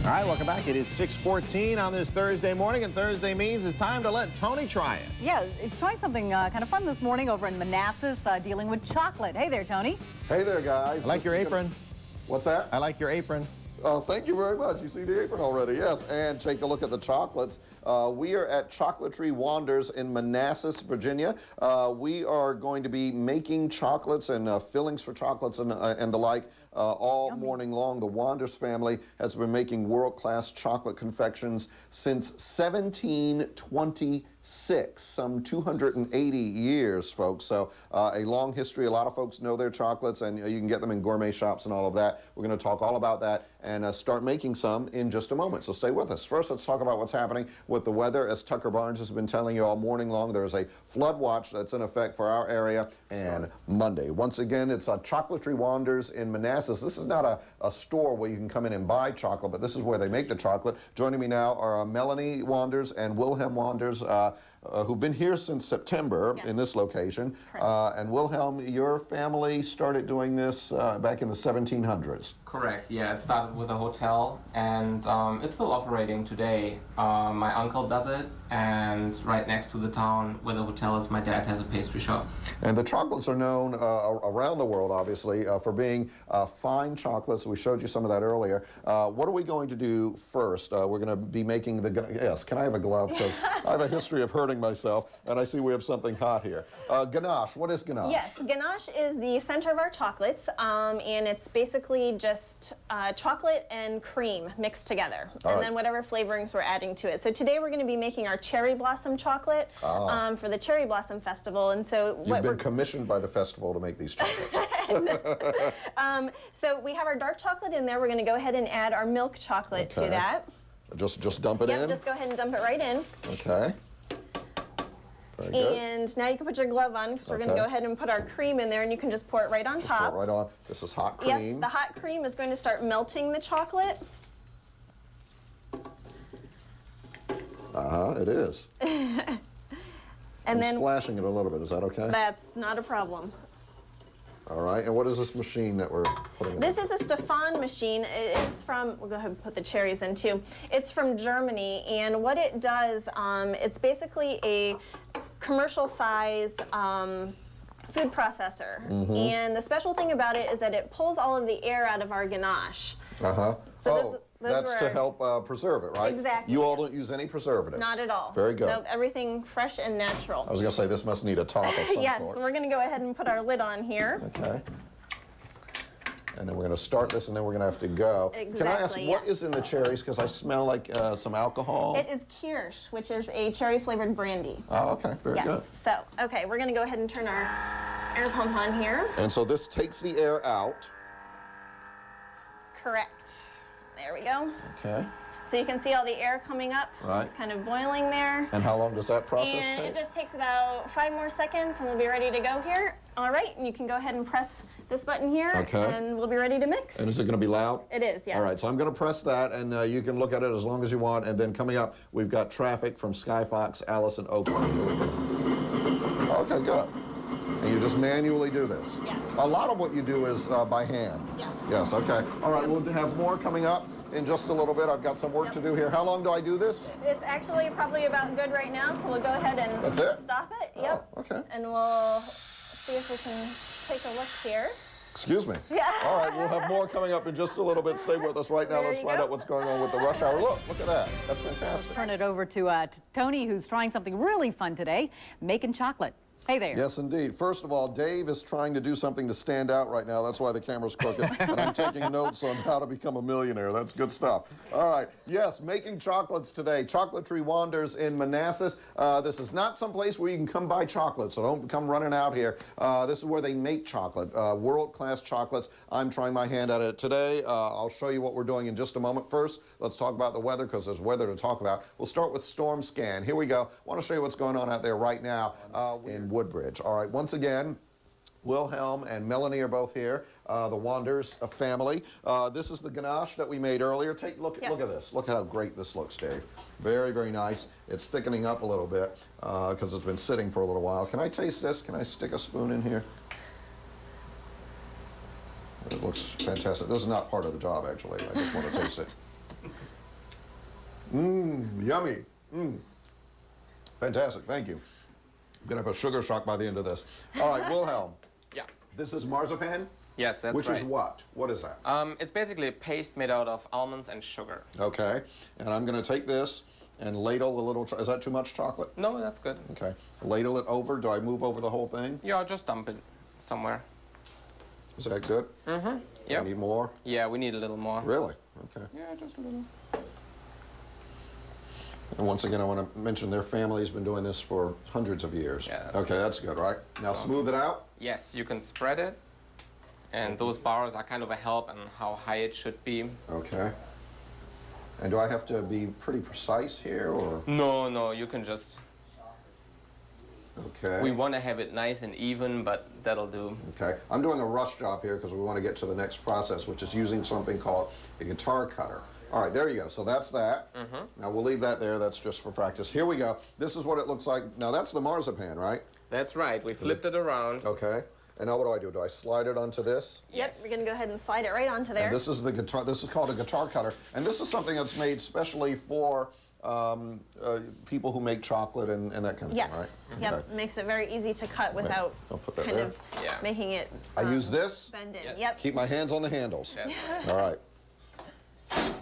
All right, welcome back. It is 6:14 on this Thursday morning, and Thursday means it's time to let Tony try it. Yeah, he's trying something kind of fun this morning over in Manassas, dealing with chocolate. Hey there, Tony. Hey there, guys. I like your apron. What's that? I like your apron. Oh, thank you very much. You see the apron already, yes. And take a look at the chocolates. We are at Chocolaterie Wonders in Manassas, Virginia. We are going to be making chocolates and fillings for chocolates and the like all morning long. The Wonders family has been making world-class chocolate confections since 1726, some 280 years, folks. So a long history. A lot of folks know their chocolates, and you can get them in gourmet shops and all of that. We're going to talk all about that and start making some in just a moment. So stay with us. First, let's talk about what's happening with the weather. As Tucker Barnes has been telling you all morning long, there is a flood watch that's in effect for our area. And Monday, once again, it's a Chocolaterie Wonders in Manassas. This is not a store where you can come in and buy chocolate, but this is where they make the chocolate. Joining me now are Melanie Wonders and Wilhelm Wonders, who've been here since September in this location. And Wilhelm, your family started doing this back in the 1700s. Correct, yeah. It started with a hotel, and it's still operating today. My uncle does it, and right next to the town where the hotel is, my dad has a pastry shop. And the chocolates are known around the world, obviously, for being fine chocolates. We showed you some of that earlier. What are we going to do first? We're going to be making the, yes, can I have a glove? Because I have a history of hurting myself, and I see we have something hot here. Ganache, what is ganache? Yes, ganache is the center of our chocolates, and it's basically just chocolate and cream mixed together, and then whatever flavorings we're adding to it. So today we're going to be making our cherry blossom chocolate for the Cherry Blossom Festival, and so you've been commissioned by the festival to make these chocolates. So we have our dark chocolate in there. We're going to go ahead and add our milk chocolate to that. Just dump it in? Yep, just go ahead and dump it right in. Okay. Very good. And now you can put your glove on, because we're going to go ahead and put our cream in there, and you can just pour it right on top. Pour it right on. This is hot cream. Yes, the hot cream is going to start melting the chocolate. It is. And then splashing it a little bit. Is that okay? That's not a problem. All right. And what is this machine that we're putting in? This is a Stefan machine. It is from, we'll go ahead and put the cherries in too. It's from Germany, and what it does, it's basically a commercial size food processor. And the special thing about it is that it pulls all of the air out of our ganache. So that's to help preserve it, right? Exactly. You all don't use any preservatives? Not at all. Very good. Nope, everything fresh and natural. I was going to say this must need a top of some sort. Yes, we're going to go ahead and put our lid on here. Okay. And then we're going to start this, and then we're going to have to go. Exactly, Can I ask, what is in the cherries? Because I smell like some alcohol. It is Kirsch, which is a cherry-flavored brandy. Oh, okay. Very good. So, okay, we're going to go ahead and turn our air pump on here. And so this takes the air out. Correct. There we go. Okay. So you can see all the air coming up. Right. It's kind of boiling there. And how long does that process and take? It just takes about 5 more seconds, and we'll be ready to go here. All right, and you can go ahead and press this button here, and we'll be ready to mix. And is it going to be loud? It is, yes. All right, so I'm going to press that, and you can look at it as long as you want. And then coming up, we've got traffic from Sky Fox, Allison Oakley. Okay, good. And you just manually do this? Yeah. A lot of what you do is by hand? Yes. Yes, okay. All right, we'll have more coming up in just a little bit. I've got some work to do here. How long do I do this? It's actually probably about good right now, so we'll go ahead and stop it. Yep. Oh, okay. And we'll see if we can take a look here. Excuse me. Yeah. All right, we'll have more coming up in just a little bit. Stay with us right now. Let's find out what's going on with the rush hour. Look at that. That's fantastic. Turn it over to Tony, who's trying something really fun today, making chocolate. Hey there. Yes, indeed. First of all, Dave is trying to do something to stand out right now. That's why the camera's crooked. And I'm taking notes on how to become a millionaire. That's good stuff. All right. Yes, making chocolates today. Chocolaterie Wonders in Manassas. This is not some place where you can come buy chocolate, so don't come running out here. This is where they make chocolate, world-class chocolates. I'm trying my hand at it today. I'll show you what we're doing in just a moment. First, let's talk about the weather, because there's weather to talk about. We'll start with Storm Scan. Here we go. I want to show you what's going on out there right now in Woodbridge. All right, once again, Wilhelm and Melanie are both here, the Wonders family. This is the ganache that we made earlier. Take a look at this. Look how great this looks, Dave. Very, very nice. It's thickening up a little bit because it's been sitting for a little while. Can I taste this? Can I stick a spoon in here? It looks fantastic. This is not part of the job, actually. I just want to taste it. Yummy. Fantastic, thank you. I'm gonna have a sugar shock by the end of this. All right, Wilhelm, Yeah. this is marzipan? Yes, that's Which right. is what? What is that? It's basically a paste made out of almonds and sugar. Okay, and I'm gonna take this and ladle a little, is that too much chocolate? No, that's good. Okay, ladle it over, do I move over the whole thing? Yeah, just dump it somewhere. Is that good? Mm-hmm. Yeah. Need more? Yeah, we need a little more. Really? Okay. Yeah, just a little. And once again, I want to mention their family's been doing this for hundreds of years. Yeah, that's okay, that's good, right? Now smooth it out. Yes, you can spread it. And those bars are kind of a help on how high it should be. Okay. And do I have to be pretty precise here, or? No, you can just... Okay. We want to have it nice and even, but that'll do. Okay. I'm doing a rush job here because we want to get to the next process, which is using something called a guitar cutter. All right, there you go. So that's that. Now we'll leave that there. That's just for practice. Here we go. This is what it looks like. Now that's the marzipan, right? That's right. We flipped it around. Okay. And now what do? Do I slide it onto this? Yep, we're gonna go ahead and slide it right onto there. And this is the guitar. This is called a guitar cutter, and this is something that's made specially for people who make chocolate and that kind of Yes. thing, right? Yep. Okay. Makes it very easy to cut without I'll put that kind there. of Yeah. making it. I use this. Bend in. Yes. Yep. Keep my hands on the handles. That's right. All right.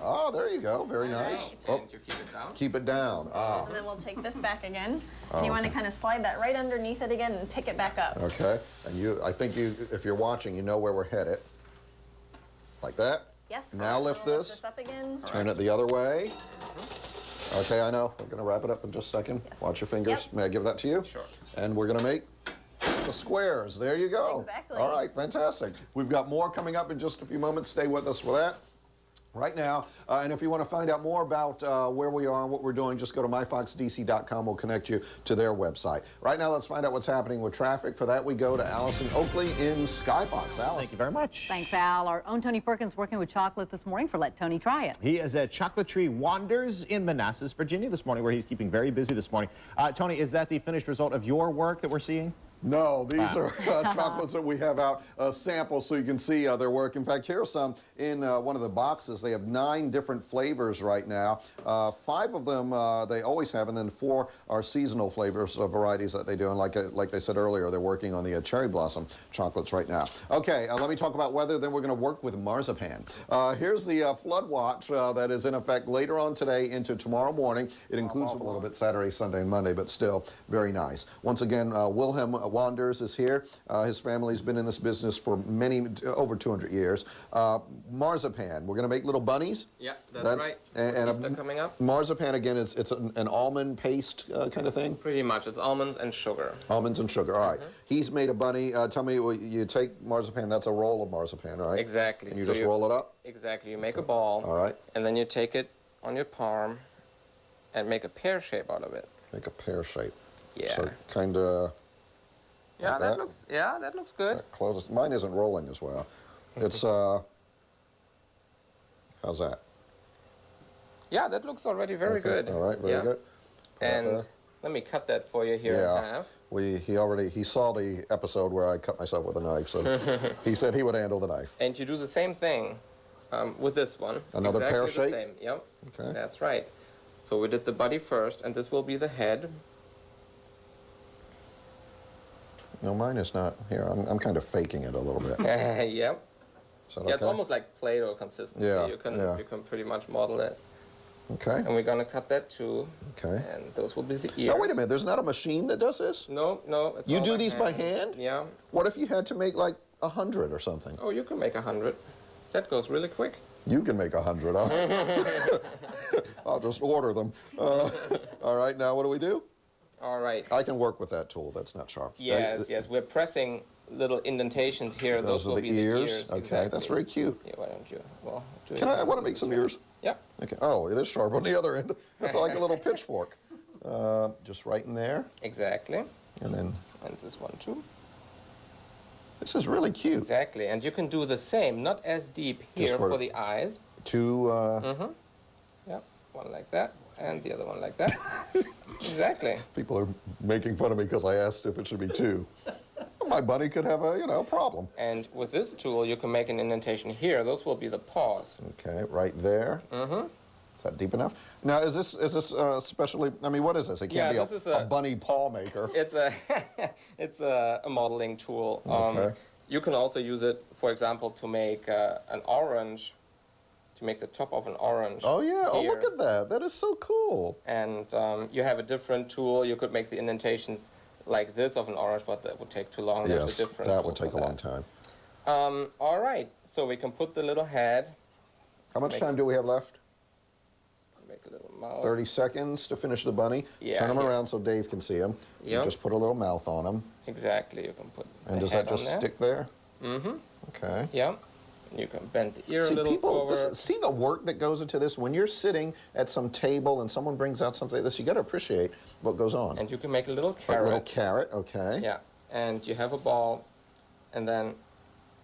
Oh, there you go. Very nice. Right. Oh, And you keep it down. keep it down. Ah. And then we'll take this back again. And you want to okay. kind of slide that right underneath it again and pick it back up. Okay. And I think if you're watching, you know where we're headed. Like that. Yes. Now lift We'll this. up again. Turn it the other way. Okay, I know. We're going to wrap it up in just a second. Yes. Watch your fingers. Yep. May I give that to you? Sure. And we're going to make the squares. There you go. Exactly. All right, fantastic. We've got more coming up in just a few moments. Stay with us for that. Right now, and if you want to find out more about where we are and what we're doing, just go to myfoxdc.com. We'll connect you to their website. Right now, let's find out what's happening with traffic. For that, we go to Allison Oakley in Skyfox. Allison. Thank you very much. Thanks, Al. Our own Tony Perkins working with chocolate this morning for Let Tony Try It. He is at Chocolaterie Wanders in Manassas, Virginia this morning, where he's keeping very busy this morning. Tony, is that the finished result of your work that we're seeing? No, these are chocolates that we have out, samples, so you can see their work. In fact, here are some in one of the boxes. They have 9 different flavors right now. 5 of them they always have, and then 4 are seasonal flavors, varieties that they do. And like they said earlier, they're working on the cherry blossom chocolates right now. Okay, let me talk about weather, then we're going to work with marzipan. Here's the flood watch that is in effect later on today into tomorrow morning. It includes a little bit Saturday, Sunday, and Monday, but still very nice. Once again, Wilhelm Wanders is here. His family's been in this business for over 200 years. Marzipan, we're going to make little bunnies. Yeah, that's right. And Easter coming up. Marzipan, again, it's an almond paste kind of thing? Pretty much. It's almonds and sugar. Almonds and sugar, all right. He's made a bunny. Tell me, you take marzipan, that's a roll of marzipan, right? Exactly. And you So just roll it up? Exactly. You make a ball. All right. And then you take it on your palm and make a pear shape out of it. Make a pear shape. Yeah. So kind of Yeah, that? that looks good. close. Mine isn't rolling as well. It's, how's that? Yeah, that looks already very good. All right, very Yeah. good. And let me cut that for you here in half. He saw the episode where I cut myself with a knife, so he said he would handle the knife. And you do the same thing with this one. Another exactly pear the shape? Same. Yep. Okay. That's right. So we did the body first, and this will be the head. No, mine is not here. I'm kind of faking it a little bit. Yep. Is that Yeah, it's okay? almost like Play-Doh consistency. Yeah, You can yeah. you can pretty much model it. Okay. And we're gonna cut that too. Okay. And those will be the ears. Now, wait a minute. There's not a machine that does this? No, it's You all do these by hand? Yeah. What if you had to make like 100 or something? Oh, you can make 100. That goes really quick. You can make 100, huh? I'll just order them. All right, now what do we do? All right. I can work with that tool. That's not sharp. Yes, yes. We're pressing little indentations here. Those are will the be ears? the ears. Okay, exactly. that's very cute. Yeah, why don't you? Well, I want to make some ears. Yeah. Okay. Oh, it is sharp on the other end. It's like a little pitchfork. Just right in there, Exactly. and then And this one too. this is really cute. Exactly. And you can do the same, not as deep Just here for- for the eyes. 2 Yes. One like that, and the other one like that. Exactly. people are making fun of me because I asked if it should be 2. My bunny could have a problem. And with this tool, you can make an indentation here. Those will be the paws. Okay, right there. Is that deep enough? Now, is this specially? I mean, what is this? It can't be this is a bunny paw maker. It's a it's a modeling tool. Okay. You can also use it, for example, to make an orange, to make the top of an orange. Oh yeah! Oh, here. look at that! That is so cool. And you have a different tool. You could make the indentations like this of an orange, but that would take too long. There's Yes, a different that tool would take for a long time. All right, so we can put the little head. How much time do we have left? Make a little mouth. 30 seconds to finish the bunny. Yeah, Turn him here. around so Dave can see him. You Yep. just put a little mouth on him. Exactly, you can put And the does head that just on there. stick there? Mm-hmm. Okay. Yeah. You can bend the ear See, a little people, forward. see the work that goes into this? When you're sitting at some table and someone brings out something like this, you got to appreciate what goes on. And you can make a little Like carrot. a little carrot, okay. Yeah. And you have a ball, and then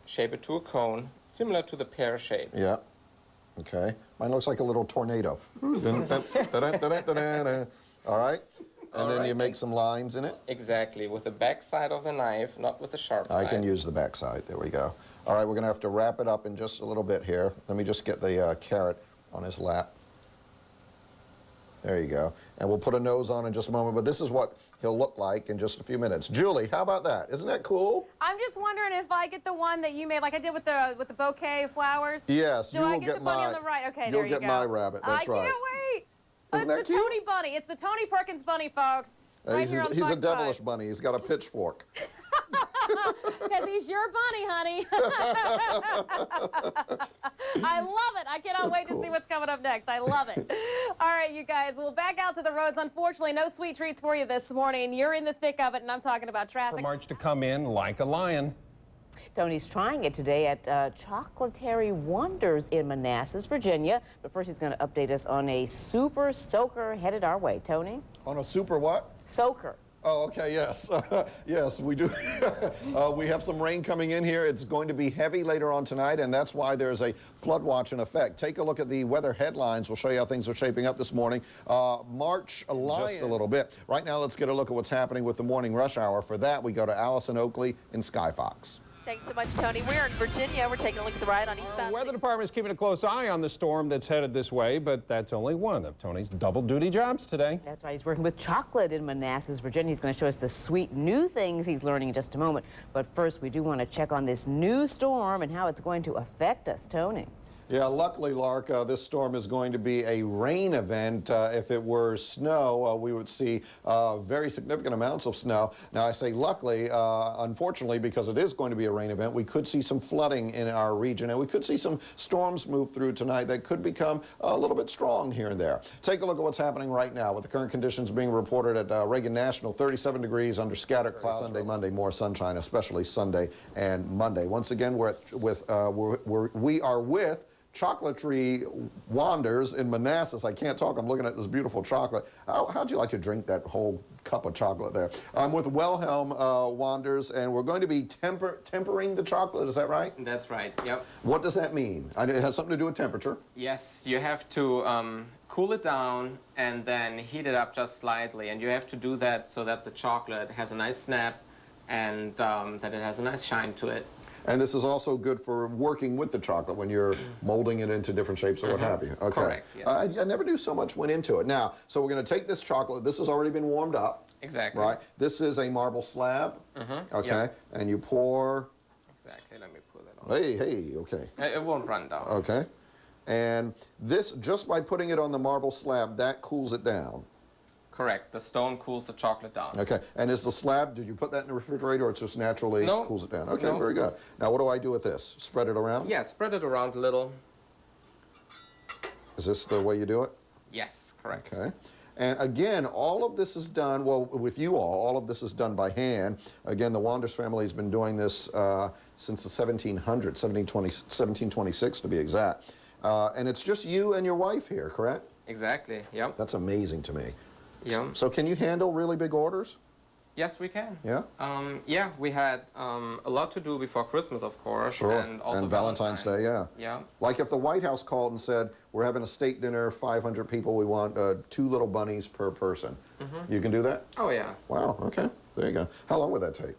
shape it to a cone, similar to the pear shape. Yeah. Okay. Mine looks like a little tornado. All right. And then you make some lines in it. Exactly, with the back side of the knife, not with the sharp I side. can use the back side. There we go. All right, we're going to have to wrap it up in just a little bit here. Let me just get the carrot on his lap. There you go. And we'll put a nose on in just a moment, but this is what he'll look like in just a few minutes. Julie, how about that? Isn't that cool? I'm just wondering if I get the one that you made, like I did with the bouquet of flowers. Yes, Do you I will get the bunny on the right? Okay, you'll there you get go. my rabbit. That's right. I can't wait. Isn't It's that the cute? Tony bunny. It's the Tony Perkins bunny, folks. Right here on He's a Fox devilish 5. bunny. He's got a pitchfork. Because he's your bunny, honey. I love it. I cannot wait to see what's coming up next. I love it. All right, you guys, we'll back out to the roads. Unfortunately, no sweet treats for you this morning. You're in the thick of it, and I'm talking about For traffic. March to come in like a lion. Tony's trying it today at Chocolaterie Wonders in Manassas, Virginia. But first, he's going to update us on a super soaker headed our way. Tony? On a super what? Soaker. Oh, okay, yes. Yes, we do. We have some rain coming in here. It's going to be heavy later on tonight, and that's why there's a flood watch in effect. Take a look at the weather headlines. We'll show you how things are shaping up this morning. March just a little bit. Right now, let's get a look at what's happening with the morning rush hour. For that, we go to Allison Oakley in Skyfox. Thanks so much, Tony. We're in Virginia. We're taking a look at the ride on The eastbound. weather department is keeping a close eye on the storm that's headed this way, but that's only one of Tony's double-duty jobs today. That's right. He's working with chocolate in Manassas, Virginia. He's going to show us the sweet new things he's learning in just a moment. But first, we do want to check on this new storm and how it's going to affect us. Tony? Yeah, luckily, Lark, this storm is going to be a rain event. If it were snow, we would see very significant amounts of snow. Now, I say luckily, unfortunately, because it is going to be a rain event, we could see some flooding in our region, and we could see some storms move through tonight that could become a little bit strong here and there. Take a look at what's happening right now with the current conditions being reported at Reagan National, 37 degrees under scattered clouds. Sunday, Monday, more sunshine, especially Sunday and Monday. Once again, we are with Chocolaterie Wonders in Manassas. I can't talk. I'm looking at this beautiful chocolate. How'd you like to drink that whole cup of chocolate there? I'm with Wilhelm Wonders, and we're going to be tempering the chocolate. Is that right? That's right, yep. What does that mean? It has something to do with temperature. Yes, you have to cool it down and then heat it up just slightly. And you have to do that so that the chocolate has a nice snap and that it has a nice shine to it. And this is also good for working with the chocolate when you're molding it into different shapes or what have you. Okay. Correct, yes. I never knew so much went into it. Now, so we're going to take this chocolate. This has already been warmed up. Exactly. Right. This is a marble slab. Okay. Yep. And you pour. Exactly, let me pull it on. Hey, okay. It won't run down. Okay. And this, just by putting it on the marble slab, that cools it down. Correct, the stone cools the chocolate down. Okay. And is the slab, did you put that in the refrigerator or it just naturally No. cools it down? Okay, No. very good. Now, what do I do with this? Spread it around? Yeah, spread it around a little. Is this the way you do it? Yes, correct. Okay. And again, all of this is done, well, with you all of this is done by hand. Again, the Wonders family has been doing this since the 1700s, 1726 to be exact. And it's just you and your wife here, correct? Exactly, yep. That's amazing to me. Yep. So can you handle really big orders? Yes, we can. Yeah? Yeah, we had a lot to do before Christmas, of course. Sure. And also Valentine's Day, yeah. Yeah. Like if the White House called and said, we're having a state dinner, 500 people, we want 2 little bunnies per person. You can do that? Oh, yeah. Wow, okay. There you go. How long would that take?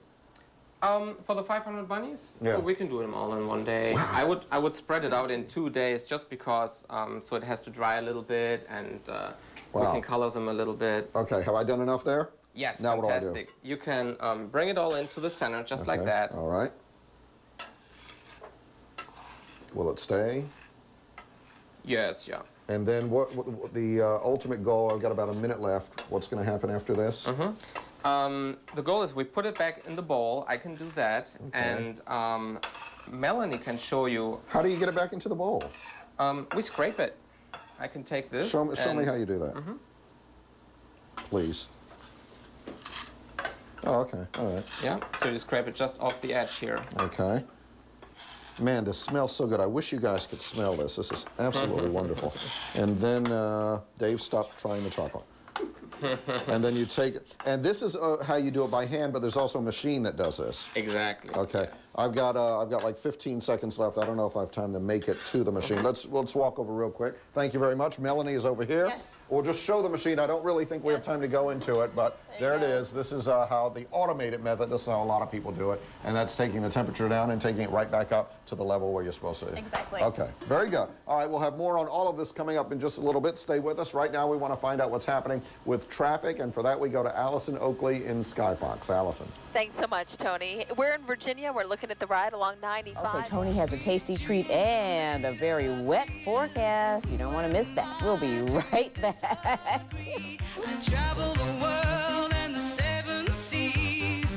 For the 500 bunnies, Yeah. well, we can do them all in one day. I would spread it out in 2 days just because so it has to dry a little bit and we Wow. can color them a little bit. Okay, have I done enough there? Yes, Now what do I do? fantastic. You can bring it all into the center just like Okay, that. All right. Will it stay? Yes, yeah. And then what the ultimate goal, I've got about a minute left. What's going to happen after this? The goal is we put it back in the bowl. I can do that. Okay. And Melanie can show you. How do you get it back into the bowl? We scrape it. I can take this. Show me and- how you do that. Please. Oh, okay. All right. Yeah, so you scrape it just off the edge here. Okay. Man, this smells so good. I wish you guys could smell this. This is absolutely wonderful. And then Dave stopped trying the chocolate. And then you take it. And this is how you do it by hand, but there's also a machine that does this. Exactly. Okay. Yes. I've got like 15 seconds left. I don't know if I have time to make it to the machine. Let's walk over real quick. Thank you very much. Melanie is over here. Yes. We'll just show the machine. I don't really think we have time to go into it, but there it is. This is how the automated method, this is how a lot of people do it, and that's taking the temperature down and taking it right back up to the level where you're supposed to. Exactly. Okay, very good. All right, we'll have more on all of this coming up in just a little bit. Stay with us. Right now we want to find out what's happening with traffic, and for that we go to Allison Oakley in Skyfox. Allison. Thanks so much, Tony. We're in Virginia. We're looking at the ride along 95. Also, Tony has a tasty treat and a very wet forecast. You don't want to miss that. We'll be right back. I travel the world and the 7 seas.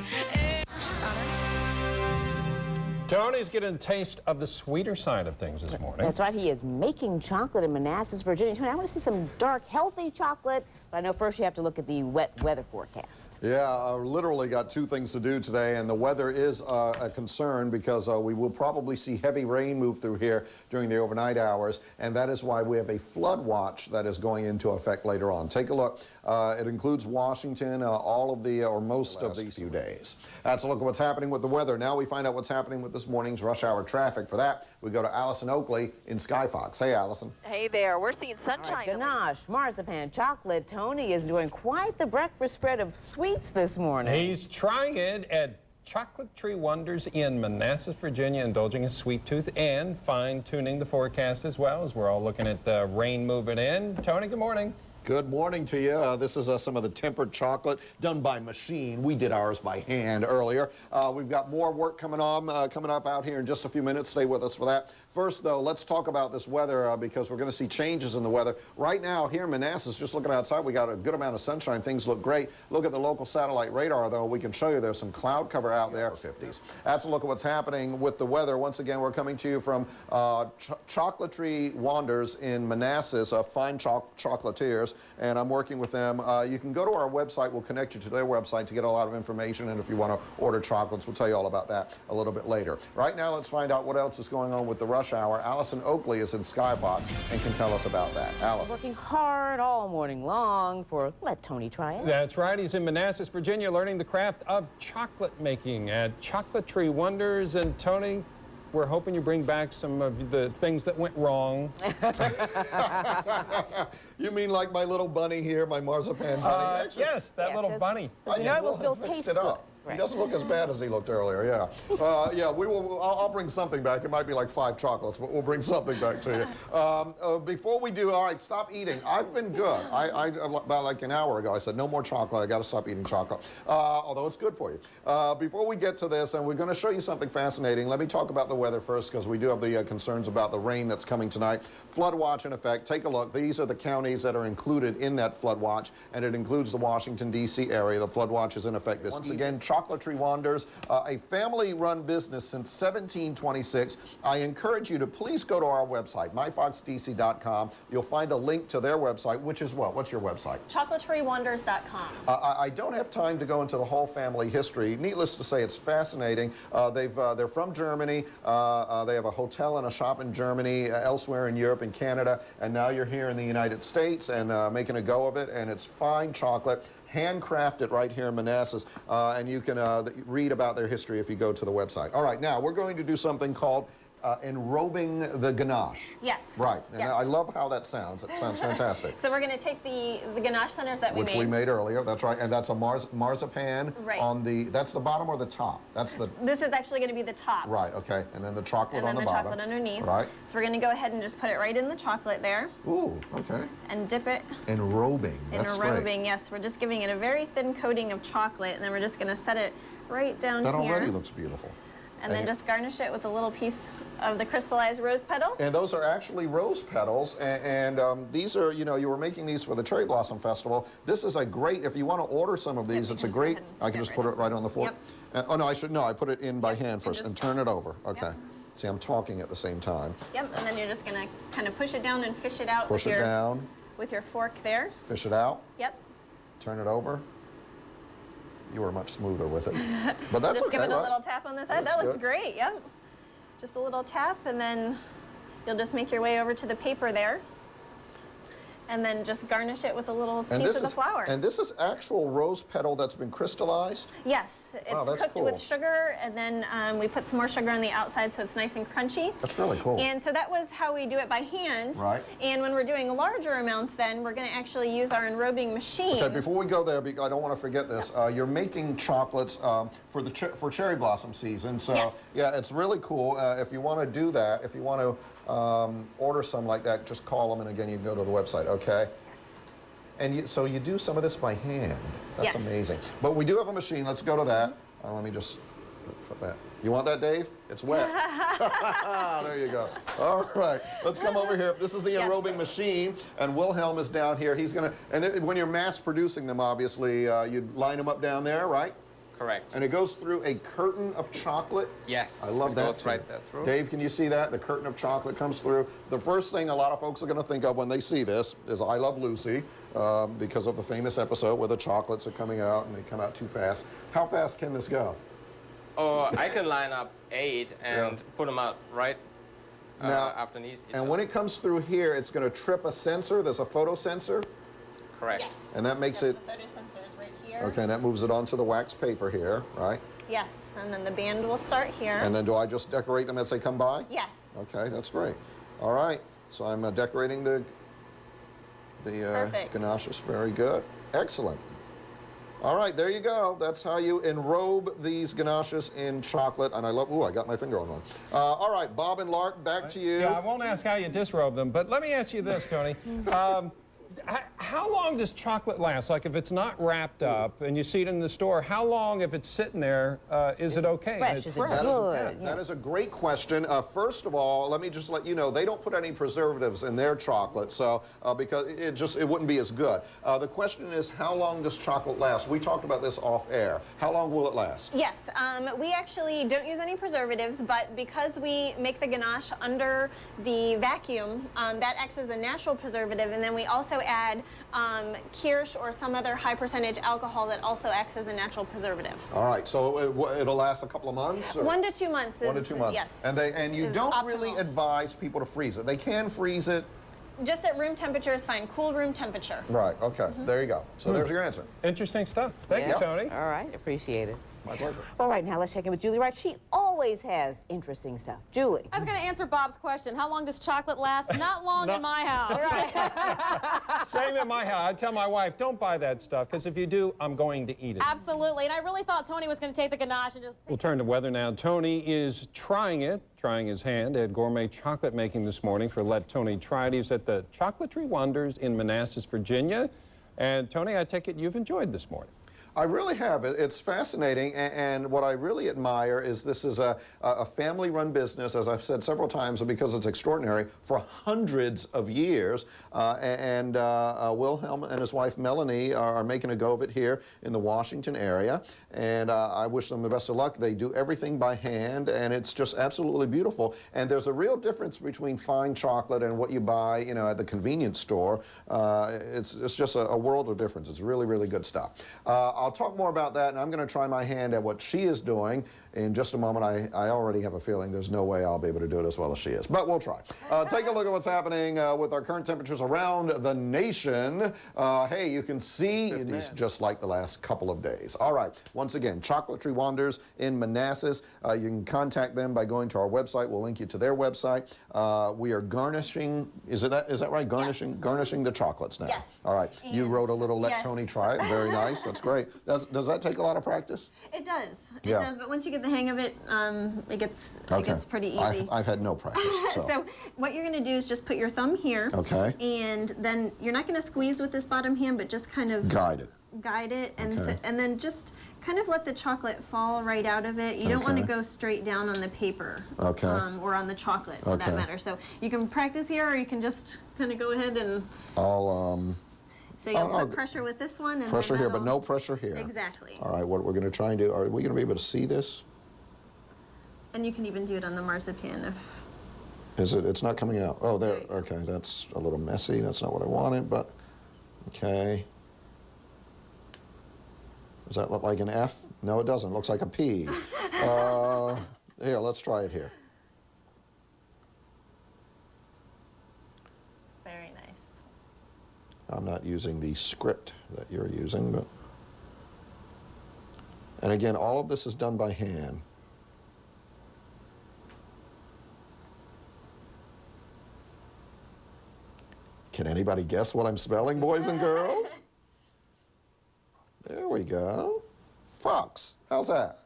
Tony's getting a taste of the sweeter side of things this morning. That's right. He is making chocolate in Manassas, Virginia. Tony, I want to see some dark, healthy chocolate, but I know first you have to look at the wet weather forecast. Yeah, I've literally got 2 things to do today, and the weather is a concern because we will probably see heavy rain move through here during the overnight hours, and that is why we have a flood watch that is going into effect later on. Take a look. It includes Washington, all of the, or most of these few days. That's a look at what's happening with the weather. Now we find out what's happening with this morning's rush hour traffic. For that, we go to Allison Oakley in Skyfox. Hey, Allison. Hey there. We're seeing All right, sunshine. ganache, marzipan, chocolate. Tony is doing quite the breakfast spread of sweets this morning. He's trying it at Chocolaterie Wonders in Manassas, Virginia, indulging his sweet tooth and fine-tuning the forecast as well as we're all looking at the rain moving in. Tony, good morning. Good morning to you. This is some of the tempered chocolate done by machine. We did ours by hand earlier. We've got more work coming up out here in just a few minutes. Stay with us for that. First, though, let's talk about this weather because we're going to see changes in the weather. Right now, here in Manassas, just looking outside, we got a good amount of sunshine. Things look great. Look at the local satellite radar, though. We can show you there's some cloud cover out there. 50s. That's a look at what's happening with the weather. Once again, we're coming to you from Chocolaterie Wonders in Manassas, fine chocolatiers, and I'm working with them. You can go to our website. We'll connect you to their website to get a lot of information, and if you want to order chocolates, we'll tell you all about that a little bit later. Right now, let's find out what else is going on with the rush hour. Allison Oakley is in Skybox and can tell us about that. Allison. Working hard all morning long for Let Tony Try It. That's right. He's in Manassas, Virginia, learning the craft of chocolate making at Chocolaterie Wonders. And Tony, we're hoping you bring back some of the things that went wrong. You mean like my little bunny here, my marzipan bunny? Actually, Yes, that little bunny. You know, it will still taste good. He doesn't look as bad as he looked earlier, yeah. Yeah, I'll bring something back. It might be like 5 chocolates, but we'll bring something back to you. Before we do, all right, stop eating. I've been good. About like an hour ago, I said, no more chocolate. I got to stop eating chocolate, although it's good for you. Before we get to this, and we're going to show you something fascinating, let me talk about the weather first, because we do have the concerns about the rain that's coming tonight. Flood watch in effect. Take a look. These are the counties that are included in that flood watch, and it includes the Washington, D.C. area. The flood watch is in effect this evening. Once again, Chocolaterie Wonders, a family-run business since 1726. I encourage you to please go to our website, myfoxdc.com. You'll find a link to their website, which is what? What's your website? Chocolateriewonders.com. I don't have time to go into the whole family history. Needless to say, it's fascinating. They're from Germany. They have a hotel and a shop in Germany, elsewhere in Europe and Canada, and now you're here in the United States and making a go of it, and it's fine chocolate. Handcrafted right here in Manassas, and you can read about their history if you go to the website. All right, now we're going to do something called enrobing the ganache. Yes. Right. And Yes. I love how that sounds. It sounds fantastic. So we're going to take the ganache centers that Which we made earlier. That's right. And that's a marzipan Right. on the, that's the bottom or the top? That's the, This is actually going to be the top. right, okay. And then the chocolate And on then the the bottom. chocolate underneath. Right. So we're going to go ahead and just put it right in the chocolate there Ooh, okay. and dip it. Enrobing. That's Enrobing, great. yes. We're just giving it a very thin coating of chocolate, and then we're just going to set it right down That here. already looks beautiful. And then just garnish it with a little piece of the crystallized rose petal. And those are actually rose petals, and these are, you know, you were making these for the Cherry Blossom Festival. This is a great, if you want to order some of these, you it's can a just go great, ahead and I can get just rid put of it right on the floor. Yep. Oh, no, I put it in by hand and first and just- turn it over. Okay. Yep. See, I'm talking at the same time. Yep, and then you're just going to kind of push it down and fish it out Push with it your down, with your fork there. fish it out, Yep. turn it over. You were much smoother with it. But that's Just okay, give it a right? little tap on the side. That looks good. great, yep. Just a little tap, and then you'll just make your way over to the paper there. And then just garnish it with a little piece of the flour. And this is actual rose petal that's been crystallized? Yes, it's Wow, that's cooked cool. with sugar, and then we put some more sugar on the outside so it's nice and crunchy. That's really cool. And so that was how we do it by hand. Right. And when we're doing larger amounts, then we're going to actually use our enrobing machine. Okay, before we go there, I don't want to forget this. You're making chocolates for cherry blossom season. So Yes. yeah, it's really cool. If you want to do that, if you want to order some like that, just call them, and again, you can go to the website. Okay. Yes. And so you do some of this by hand. That's Yes. amazing. But we do have a machine. Let's go to that. Let me just put that. You want that, Dave? It's wet. There you go. All right. Let's come over here. This is the Yes. enrobing machine, and Wilhelm is down here. He's going to, and then when you're mass producing them, obviously, you line them up down there, right? Correct. And it goes through a curtain of chocolate. Yes. I love it that. goes too. right there through. Dave, can you see that? The curtain of chocolate comes through. The first thing a lot of folks are going to think of when they see this is I Love Lucy, because of the famous episode where the chocolates are coming out and they come out too fast. How fast can this go? Oh, I can line up 8 and Yeah. put them out right Now, after each And when it comes through here, it's going to trip a sensor. There's a photo sensor. Correct. Yes. And that makes Yep, it- The photo sensor is right here. Okay, and that moves it onto the wax paper here, right? Yes, and then the band will start here. And then do I just decorate them as they come by? Yes. Okay, that's great. All right, so I'm decorating the Perfect. ganaches. Very good. Excellent. All right, there you go. That's how you enrobe these ganaches in chocolate. And I love, ooh, I got my finger on one. All right, Bob and Lark, back to you. Yeah, I won't ask how you disrobe them, but let me ask you this, Tony. How long does chocolate last? Like if it's not wrapped up and you see it in the store, how long, if it's sitting there, is it okay? fresh? It's Is it fresh. good? That is a great question. First of all, let me just let you know, they don't put any preservatives in their chocolate, so because it wouldn't be as good. The question is, how long does chocolate last? We talked about this off air. How long will it last? Yes, we actually don't use any preservatives, but because we make the ganache under the vacuum, that acts as a natural preservative, and then we also add kirsch or some other high percentage alcohol that also acts as a natural preservative. All right, so it'll last a couple of months? Or? 1 to 2 months. 1 to 2 months. Yes. And you is don't optimal. really advise people to freeze it. They can freeze it. Just at room temperature is fine. Cool room temperature. Right, okay, there you go. So there's your answer. Interesting stuff. Thank you, Tony. All right, appreciate it. My pleasure. All right, now let's check in with Julie Wright. She always has interesting stuff. Julie. I was going to answer Bob's question. How long does chocolate last? Not long in my house. Same at my house. I tell my wife, don't buy that stuff, because if you do, I'm going to eat it. Absolutely. And I really thought Tony was going to take the ganache and just... We'll turn to weather now. Tony is trying his hand at gourmet chocolate making this morning for Let Tony Try It. He's at the Chocolaterie Wonders in Manassas, Virginia. And Tony, I take it you've enjoyed this morning. I really have. It's fascinating, and what I really admire is this is a family-run business, as I've said several times, because it's extraordinary, for hundreds of years. Wilhelm and his wife Melanie are making a go of it here in the Washington area, and I wish them the best of luck. They do everything by hand, and it's just absolutely beautiful. And there's a real difference between fine chocolate and what you buy, you know, at the convenience store. It's just a world of difference. It's really, really good stuff. I'll talk more about that, and I'm going to try my hand at what she is doing in just a moment. I already have a feeling there's no way I'll be able to do it as well as she is, but we'll try. Take a look at what's happening with our current temperatures around the nation. Hey, you can see it's just like the last couple of days. All right, once again, Chocolaterie Wonders in Manassas. You can contact them by going to our website. We'll link you to their website. We are garnishing, is that right? Garnishing, yes. Garnishing the chocolates now. Yes. All right, you wrote a little Let yes. Tony Try It. Very nice, that's great. Does that take a lot of practice? It does. It Yeah. does, but once you get the hang of it, it gets pretty easy. I've had no practice. So what you're going to do is just put your thumb here. Okay. And then you're not going to squeeze with this bottom hand, but just kind of guide it. And Okay. and then just kind of let the chocolate fall right out of it. You don't want to Okay. go straight down on the paper. Okay. Or on the chocolate, for that Okay. matter. So you can practice here, or you can just kind of go ahead and. So you'll put pressure with this one. And pressure then here, but no pressure here. Exactly. All right, what we're going to try and do, are we going to be able to see this? And you can even do it on the marzipan if. Is it? It's not coming out. Oh, there. Okay, that's a little messy. That's not what I wanted, but okay. Does that look like an F? No, it doesn't. It looks like a P. Here, let's try it here. Very nice. I'm not using the script that you're using, but. And again, all of this is done by hand. Can anybody guess what I'm spelling, boys and girls? There we go. Fox. How's that?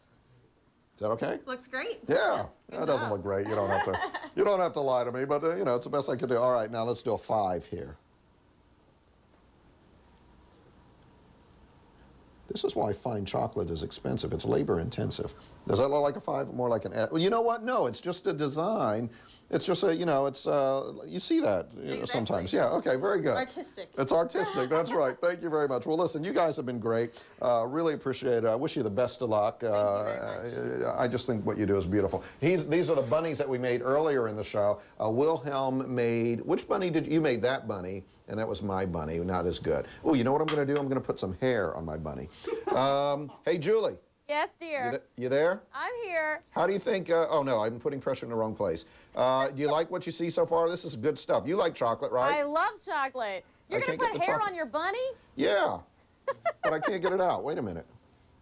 Is that okay? Looks great. Yeah. That doesn't look great. You don't have to. You don't have to lie to me, but you know it's the best I could do. All right, now let's do a 5 here. This is why fine chocolate is expensive. It's labor intensive. Does that look like a 5 or more like an F? Well, you know what? No, it's just a design. It's just a, you know, it's, you see that sometimes. Yeah, okay, very good. Artistic. It's artistic, that's right. Thank you very much. Well, listen, you guys have been great. Really appreciate it. I wish you the best of luck. I just think what you do is beautiful. These are the bunnies that we made earlier in the show. Wilhelm made, which bunny did you made that bunny? And that was my bunny, not as good. Oh, you know what I'm going to do? I'm going to put some hair on my bunny. Hey, Julie. Yes, dear. You there? I'm here. How do you think, oh no, I'm putting pressure in the wrong place. Do you like what you see so far? This is good stuff. You like chocolate, right? I love chocolate. You're going to put hair on your bunny? Yeah, but I can't get it out. Wait a minute.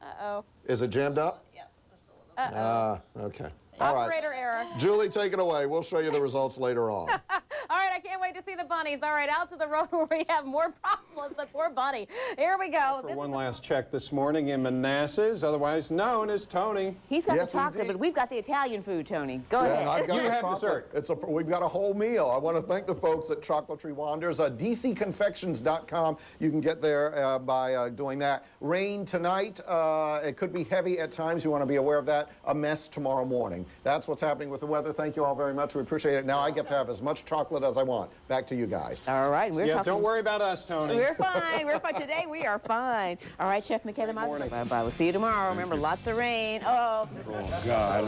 Uh-oh. Is it jammed up? Yeah, just a little bit. Okay. All right. Operator error. Julie, take it away. We'll show you the results later on. All right, I can't wait to see the bunnies. All right, out to the road where we have more problems. The poor bunny. Here we go. For one last check this morning in Manassas, otherwise known as Tony. He's got Yes, the chocolate, indeed. but we've got the Italian food, Tony. Go Yeah, and ahead. I've got You the have chocolate. dessert. We've got a whole meal. I want to thank the folks at Chocolaterie Wonders. DCconfections.com. You can get there by doing that. Rain tonight. It could be heavy at times. You want to be aware of that. A mess tomorrow morning. That's what's happening with the weather. Thank you all very much. We appreciate it. Now I get to have as much chocolate as I want. Back to you guys. All right, we're talking. Don't worry about us, Tony. We're fine. We're fine. Today we are fine. All right, Chef Michaela Mazza. Bye-bye. We'll see you tomorrow. Remember, lots of rain. Oh. Oh, God.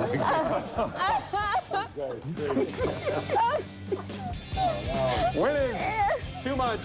Winning. Too much.